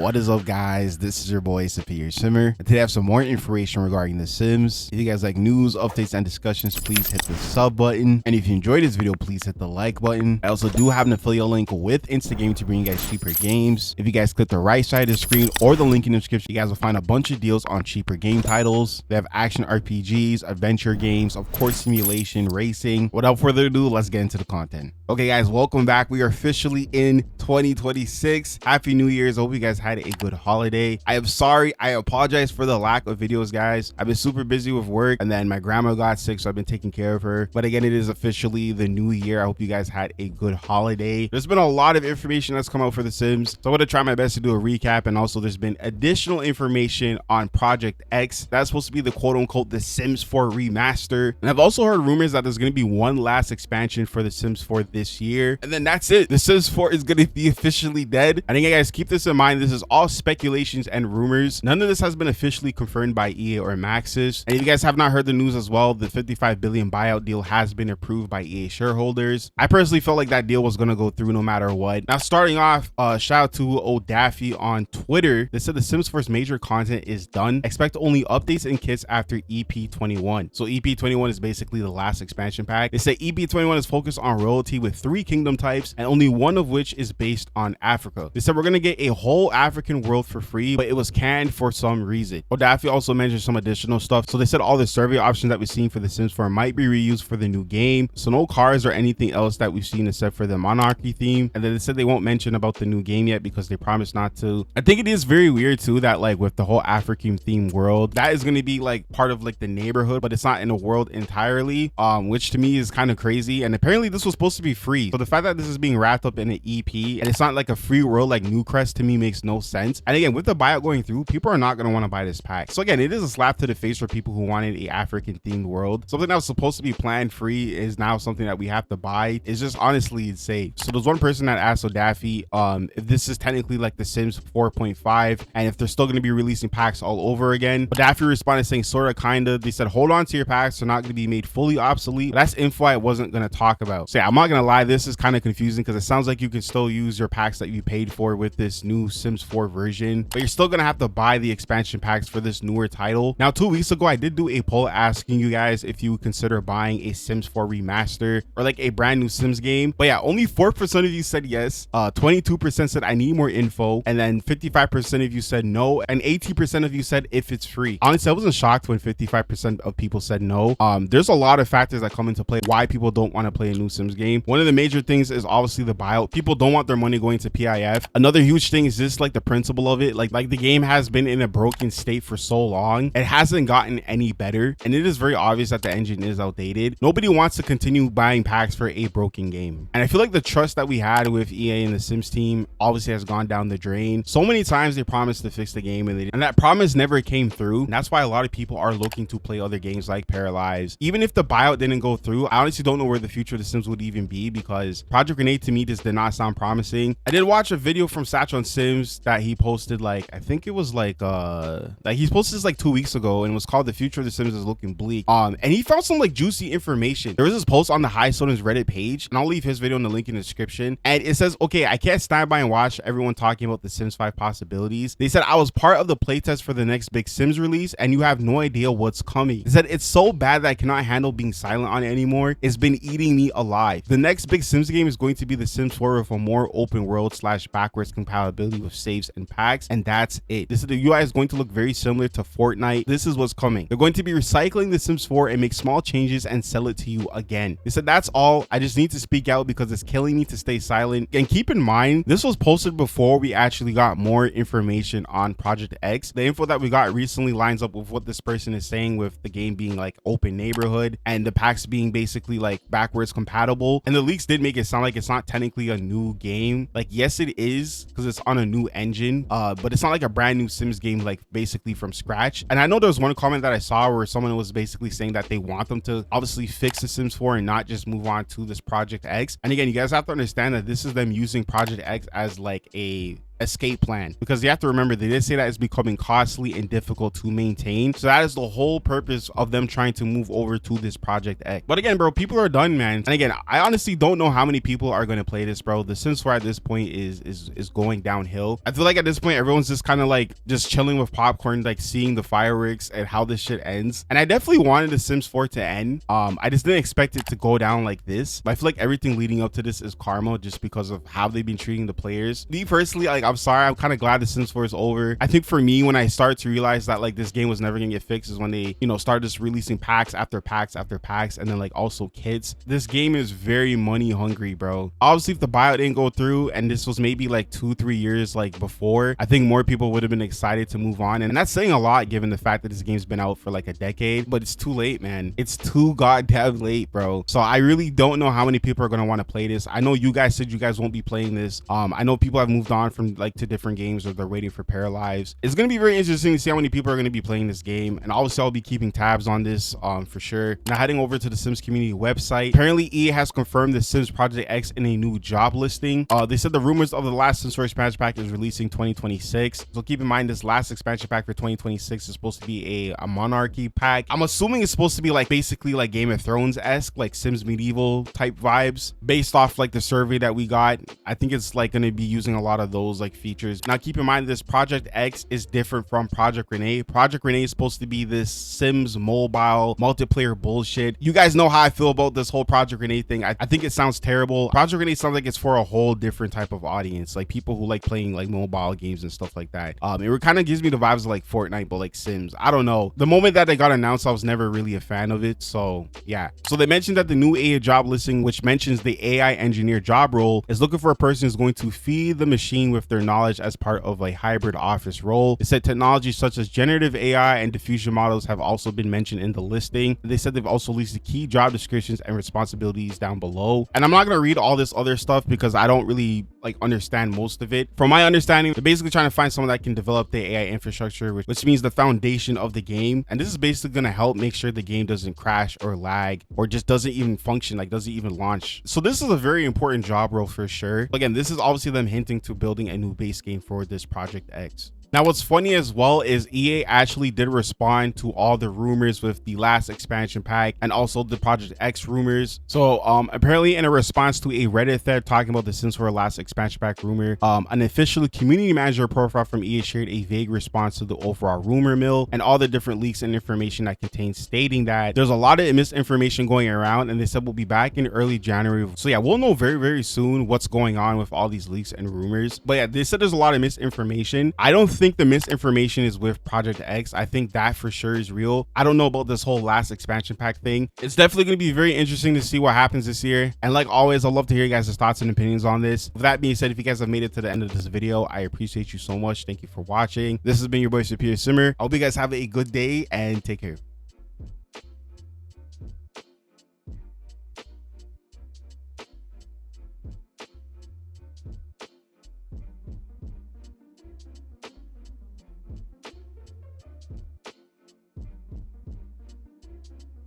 What is up, guys? This is your boy Superior Simmer, and today I have some more information regarding The Sims. If you guys like news, updates, and discussions, please hit the sub button, and if you enjoyed this video, please hit the like button. I also do have an affiliate link with Instagame to bring you guys cheaper games. If you guys click the right side of the screen or the link in the description, you guys will find a bunch of deals on cheaper game titles. They have action RPGs, adventure games, of course simulation, racing. Without further ado, let's get into the content. Okay guys, welcome back. We are officially in 2026. Happy New Year's. I hope you guys had a good holiday. I am sorry, I apologize for the lack of videos, guys. I've been super busy with work, and then my grandma got sick, so I've been taking care of her. But again, it is officially the new year. I hope you guys had a good holiday. There's been a lot of information that's come out for The Sims, so I'm going to try my best to do a recap. And also there's been additional information on Project X. That's supposed to be the quote-unquote The Sims 4 remaster. And I've also heard rumors that there's going to be one last expansion for The Sims 4 this year, and then that's it. The Sims 4 is going to be officially dead. I think, guys, keep this in mind. This is all speculations and rumors. None of this has been officially confirmed by EA or Maxis. And if you guys have not heard the news as well, the 55 billion buyout deal has been approved by EA shareholders. I personally felt like that deal was going to go through no matter what. Now, starting off, shout out to O'Daffy on Twitter. They said The Sims 4's major content is done. Expect only updates and kits after EP21. So EP21 is basically the last expansion pack. They say EP21 is focused on royalty with 3 kingdom types, and only one of which is based on Africa. They said we're going to get a whole African world for free, but it was canned for some reason. O'Daffy also mentioned some additional stuff. So they said all the survey options that we've seen for The Sims 4 might be reused for the new game. So no cars or anything else that we've seen except for the monarchy theme. And then they said they won't mention about the new game yet because they promised not to. I think it is very weird too that like with the whole African themed world, that is going to be like part of like the neighborhood, but it's not in the world entirely, which to me is kind of crazy. And apparently this was supposed to be free. So the fact that this is being wrapped up in an EP and it's not like a free world like Newcrest, to me makes no sense. And again, with the buyout going through, people are not going to want to buy this pack. So again, it is a slap to the face for people who wanted a African themed world. Something that was supposed to be planned free is now something that we have to buy. It's just honestly insane. So there's one person that asked O'Daffy if this is technically like The Sims 4.5 and if they're still going to be releasing packs all over again. O'Daffy responded saying sorta kinda. They said hold on to your packs, they're not going to be made fully obsolete. But that's info I wasn't going to talk about. So yeah, I'm not going to lie, this is kind of confusing because it sounds like you can still use your packs that you paid for with this new Sims 4 version, but you're still going to have to buy the expansion packs for this newer title. Now 2 weeks ago I did do a poll asking you guys if you would consider buying a Sims 4 remaster or like a brand new Sims game, but yeah, only 4% of you said yes, 22% said I need more info, and then 55% of you said no, and 18% of you said if it's free. Honestly, I wasn't shocked when 55% of people said no. There's a lot of factors that come into play why people don't want to play a new Sims game. One of the major things is obviously the buyout. People don't want their money going to PIF. Another huge thing is just like the principle of it. Like the game has been in a broken state for so long. It hasn't gotten any better, and it is very obvious that the engine is outdated. Nobody wants to continue buying packs for a broken game. And I feel like the trust that we had with EA and the Sims team obviously has gone down the drain. So many times they promised to fix the game and that promise never came through. And that's why a lot of people are looking to play other games like Paralyzed. Even if the buyout didn't go through, I honestly don't know where the future of The Sims would even be, because Project Grenade to me just did not sound promising. I did watch a video from Satch on Sims that he posted, like I think it was like he posted this like 2 weeks ago, and it was called The Future of The Sims is Looking Bleak. And he found some like juicy information. There was this post on the High Stoners Reddit page, and I'll leave his video in the link in the description, and it says, okay, I can't stand by and watch everyone talking about the Sims 5 possibilities. They said I was part of the playtest for the next big Sims release, and you have no idea what's coming. They said it's so bad that I cannot handle being silent on it anymore. It's been eating me alive. The next big Sims game is going to be The Sims 4 with a more open world / backwards compatibility with saves and packs, and that's it. This is the UI is going to look very similar to Fortnite. This is what's coming. They're going to be recycling The Sims 4 and make small changes and sell it to you again. They said that's all. I just need to speak out because it's killing me to stay silent. And keep in mind, this was posted before we actually got more information on Project X. The info that we got recently lines up with what this person is saying, with the game being like open neighborhood and the packs being basically like backwards compatible. And the leaks did make it sound like it's not technically a new game. Like, yes, it is, because it's on a new engine, but it's not like a brand new Sims game, like basically from scratch. And I know there was one comment that I saw where someone was basically saying that they want them to obviously fix The Sims 4 and not just move on to this Project X. And again, you guys have to understand that this is them using Project X as like a escape plan, because you have to remember they did say that it's becoming costly and difficult to maintain. So that is the whole purpose of them trying to move over to this Project X. But again, bro, people are done, man. And again, I honestly don't know how many people are going to play this, bro. The Sims 4 at this point is going downhill. I feel like at this point everyone's just kind of like just chilling with popcorn, like seeing the fireworks and how this shit ends. And I definitely wanted the Sims 4 to end. I just didn't expect it to go down like this. But I feel like everything leading up to this is karma, just because of how they've been treating the players. Me personally, like, I'm sorry, I'm kind of glad the Sims 4 is over. I think for me, when I started to realize that like this game was never gonna get fixed is when they, you know, started just releasing packs after packs after packs, and then like also kits. This game is very money hungry, bro. Obviously, if the buyout didn't go through and this was maybe like 2-3 years like before, I think more people would have been excited to move on. And that's saying a lot given the fact that this game's been out for like a decade. But it's too late, man. It's too goddamn late, bro. So I really don't know how many people are gonna want to play this. I know you guys said you guys won't be playing this. I know people have moved on from like to different games, or they're waiting for Paralives. It's gonna be very interesting to see how many people are gonna be playing this game, and obviously I'll be keeping tabs on this for sure. Now heading over to the Sims community website, apparently EA has confirmed the Sims Project X in a new job listing. They said the rumors of the last Sims 4 expansion pack is releasing 2026, so keep in mind this last expansion pack for 2026 is supposed to be a monarchy pack. I'm assuming it's supposed to be like basically like Game of Thrones-esque, like Sims Medieval type vibes, based off like the survey that we got. I think it's like going to be using a lot of those like features. Now keep in mind this Project X is different from Project Renee. Project Renee is supposed to be this Sims mobile multiplayer bullshit. You guys know how I feel about this whole Project Renee thing. I think it sounds terrible. Project Renee sounds like it's for a whole different type of audience, like people who like playing like mobile games and stuff like that. It kind of gives me the vibes of like Fortnite, but like Sims. I don't know. The moment that they got announced, I was never really a fan of it. So yeah. So they mentioned that the new AI job listing, which mentions the AI engineer job role, is looking for a person who's going to feed the machine with their knowledge as part of a hybrid office role. It said technologies such as generative AI and diffusion models have also been mentioned in the listing. They said they've also listed key job descriptions and responsibilities down below. And I'm not going to read all this other stuff because I don't really like understand most of it. From my understanding, they're basically trying to find someone that can develop the AI infrastructure, which means the foundation of the game. And this is basically going to help make sure the game doesn't crash or lag or just doesn't even function, like doesn't even launch. So this is a very important job role for sure. Again, this is obviously them hinting to building a new base game for this Project X. Now, what's funny as well is EA actually did respond to all the rumors with the last expansion pack and also the Project X rumors. So apparently in a response to a Reddit thread talking about the Sims 4 last expansion pack rumor, an official community manager profile from EA shared a vague response to the overall rumor mill and all the different leaks and information that contains, stating that there's a lot of misinformation going around, and they said we'll be back in early January. So yeah, we'll know very, very soon what's going on with all these leaks and rumors. But yeah, they said there's a lot of misinformation. I don't think the misinformation is with Project X. I think that for sure is real. I don't know about this whole last expansion pack thing. It's definitely going to be very interesting to see what happens this year. And like always, I'd love to hear you guys' thoughts and opinions on this. With that being said, if you guys have made it to the end of this video, I appreciate you so much. Thank you for watching. This has been your boy Superior Simmer. I hope you guys have a good day and take care.